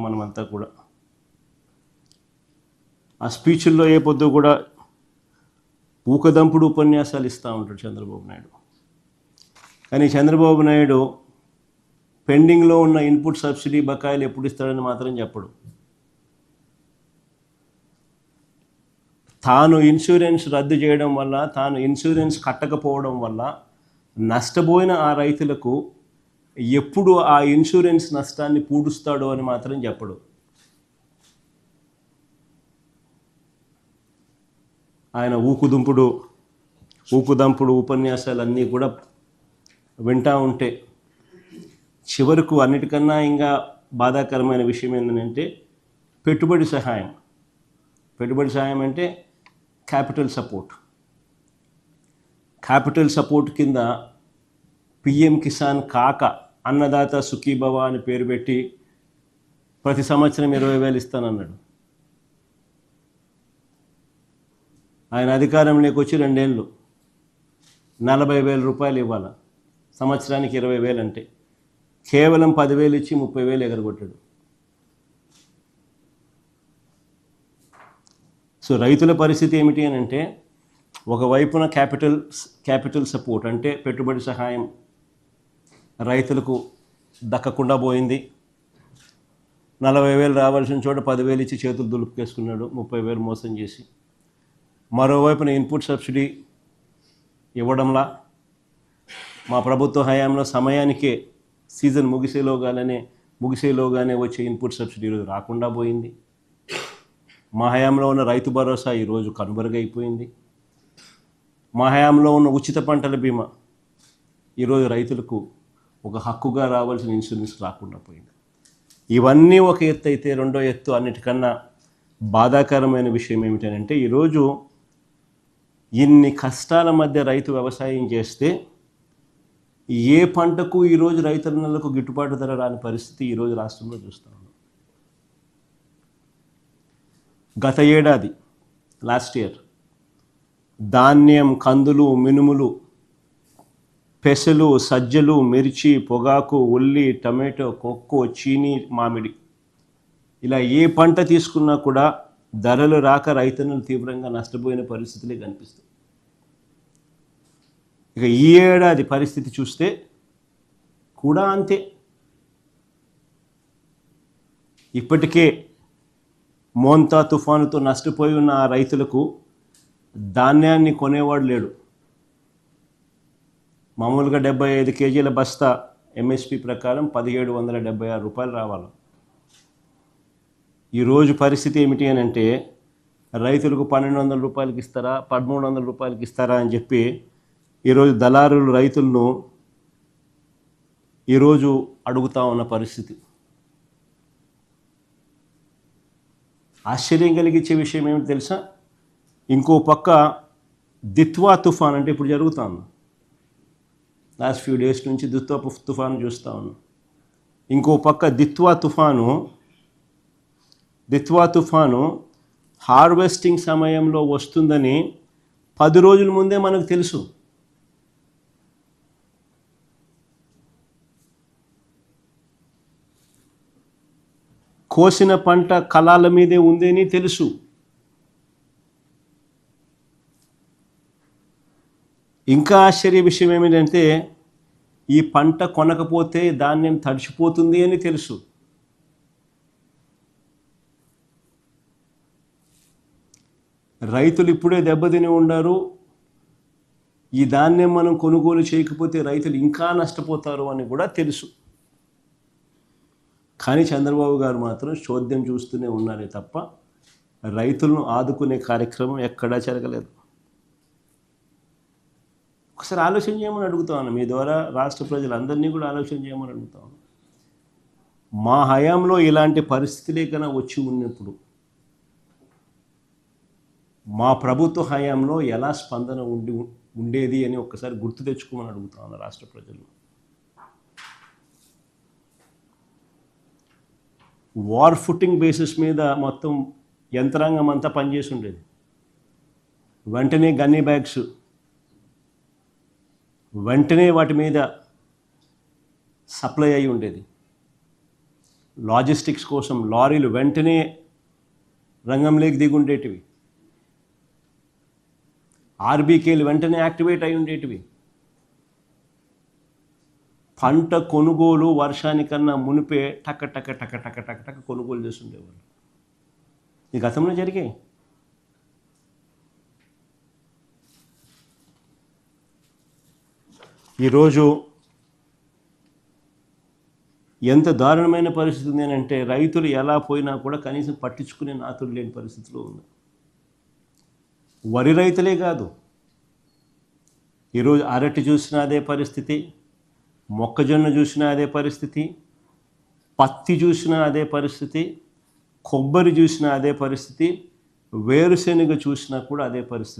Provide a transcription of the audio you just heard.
మనమంతా కూడా. ఆ స్పీచ్ల్లో ఏ పొద్దు కూడా ఊకదంపుడు ఉపన్యాసాలు ఇస్తూ ఉంటాడు చంద్రబాబు నాయుడు. కానీ చంద్రబాబు నాయుడు పెండింగ్లో ఉన్న ఇన్పుట్ సబ్సిడీ బకాయిలు ఎప్పుడు ఇస్తాడని మాత్రం చెప్పడు. తాను ఇన్సూరెన్స్ రద్దు చేయడం వల్ల, తాను ఇన్సూరెన్స్ కట్టకపోవడం వల్ల నష్టపోయిన ఆ రైతులకు ఎప్పుడు ఆ ఇన్సూరెన్స్ నష్టాన్ని పూడుస్తాడో అని మాత్రం చెప్పడు. ఆయన ఊకుదంపుడు ఉపన్యాసాలన్నీ కూడా వింటూ ఉంటే చివరకు అన్నిటికన్నా ఇంకా బాధాకరమైన విషయం ఏంటంటే పెట్టుబడి సహాయం అంటే క్యాపిటల్ సపోర్ట్ కింద పిఎం కిసాన్ కాక అన్నదాత సుఖీభవ అని పేరు పెట్టి ప్రతి సంవత్సరం 20,000 ఇస్తానన్నాడు. ఆయన అధికారంలోకి వచ్చి 2 ఏళ్ళు 40,000 రూపాయలు ఇవ్వాలి, సంవత్సరానికి 20,000 అంటే కేవలం 10,000 ఇచ్చి 30,000 ఎగరగొట్టాడు. సో రైతుల పరిస్థితి ఏమిటి అని అంటే, ఒకవైపున క్యాపిటల్ సపోర్ట్ అంటే పెట్టుబడి సహాయం రైతులకు దక్కకుండా పోయింది. 40,000 రావాల్సిన చోట 10,000 ఇచ్చి చేతులు దులుపుకేసుకున్నాడు, 30,000 మోసం చేసి. మరోవైపున ఇన్పుట్ సబ్సిడీ ఇవ్వడంలా మా ప్రభుత్వ హయాంలో సమయానికే సీజన్ ముగిసేలోగానే వచ్చే ఇన్పుట్ సబ్సిడీ ఈరోజు రాకుండా పోయింది. మా హయాంలో ఉన్న రైతు భరోసా ఈరోజు కనుమరుగైపోయింది. మా హయాంలో ఉన్న ఉచిత పంటల బీమా ఈరోజు రైతులకు ఒక హక్కుగా రావాల్సిన ఇన్సూరెన్స్ రాకుండా పోయింది. ఇవన్నీ ఒక ఎత్తు అయితే, రెండో ఎత్తు అన్నిటికన్నా బాధాకరమైన విషయం ఏమిటంటే, ఈరోజు ఇన్ని కష్టాల మధ్య రైతు వ్యవసాయం చేస్తే ఏ పంటకు ఈరోజు రైతన్నలకు గిట్టుబాటు ధర రాని పరిస్థితి ఈరోజు రాష్ట్రంలో చూస్తూ ఉన్నాం. గత ఏడాది లాస్ట్ ఇయర్ ధాన్యం, కందులు, మినుములు, పెసలు, సజ్జలు, మిర్చి, పొగాకు, ఉల్లి, టమాటో, కొక్కో, చీనీ, మామిడి ఇలా ఏ పంట తీసుకున్నా కూడా ధరలు రాక రైతన్నలు తీవ్రంగా నష్టపోయిన పరిస్థితులే కనిపిస్తాయి. ఇక ఈ ఏడాది పరిస్థితి చూస్తే కూడా అంతే. ఇప్పటికే మోంతా తుఫానుతో నష్టపోయి ఉన్న ఆ రైతులకు ధాన్యాన్ని కొనేవాడు లేడు. మామూలుగా 75 కేజీల బస్తా ఎంఎస్పి ప్రకారం 1,776 రూపాయలు రావాలి. ఈరోజు పరిస్థితి ఏమిటి అని అంటే, రైతులకు 1,200 రూపాయలకి ఇస్తారా, 1,300 రూపాయలకి ఇస్తారా అని చెప్పి ఈరోజు దళారులు రైతులను ఈరోజు అడుగుతా ఉన్న పరిస్థితి. ఆశ్చర్యం కలిగించే విషయం ఏమిటి తెలుసా? ఇంకో పక్క దిత్వా తుఫాన్ అంటే ఇప్పుడు జరుగుతా ఉంది, లాస్ట్ ఫ్యూ డేస్ నుంచి దిత్వా తుఫాను చూస్తూ ఉన్నాం. ఇంకో పక్క దిత్వా తుఫాను హార్వెస్టింగ్ సమయంలో వస్తుందని 10 రోజుల ముందే మనకు తెలుసు. కోసిన పంట కళాల మీదే ఉందని తెలుసు. ఇంకా ఆశ్చర్య విషయం ఏమిటంటే, ఈ పంట కొనకపోతే ధాన్యం తడిచిపోతుంది అని తెలుసు. రైతులు ఇప్పుడే దెబ్బతిని ఉండారు. ఈ ధాన్యం మనం కొనుగోలు చేయకపోతే రైతులు ఇంకా నష్టపోతారు అని కూడా తెలుసు. కానీ చంద్రబాబు గారు మాత్రం చోద్యం చూస్తూనే ఉన్నారే తప్ప రైతులను ఆదుకునే కార్యక్రమం ఎక్కడా జరగలేదు. ఒకసారి ఆలోచన చేయమని అడుగుతాను, మీ ద్వారా రాష్ట్ర ప్రజలందరినీ కూడా ఆలోచన చేయమని అడుగుతాను. మా హయాంలో ఇలాంటి పరిస్థితులే కన్నా వచ్చి ఉన్నప్పుడు మా ప్రభుత్వ హయాంలో ఎలా స్పందన ఉండేది అని ఒక్కసారి గుర్తు తెచ్చుకోమని అడుగుతాను రాష్ట్ర ప్రజలు. వార్ ఫుటింగ్ బేసిస్ మీద మొత్తం యంత్రాంగం అంతా పనిచేసి ఉండేది. వెంటనే గన్నీ బ్యాగ్స్, వెంటనే వాటి మీద సప్లై అయి ఉండేది. లాజిస్టిక్స్ కోసం లారీలు వెంటనే రంగంలోకి దిగుండేటివి, ఆర్బీకేలు వెంటనే యాక్టివేట్ అయి ఉండేటివి, పంట కొనుగోలు వర్షానికన్నా మునిపే టక టక టక టక టక టక కొనుగోలు చేస్తుండేవాళ్ళు. ఈ గతంలో జరిగాయి. ఈరోజు ఎంత దారుణమైన పరిస్థితి ఉంది అంటే రైతులు ఎలా పోయినా కూడా కనీసం పట్టించుకునే నాతులు లేని పరిస్థితిలో ఉంది. వరి రైతులే కాదు, ఈరోజు అరటి చూసినా అదే పరిస్థితి, మొక్కజొన్న చూసినా అదే పరిస్థితి, పత్తి చూసినా అదే పరిస్థితి, కొబ్బరి చూసినా అదే పరిస్థితి, వేరుశెనగ చూసినా కూడా అదే పరిస్థితి.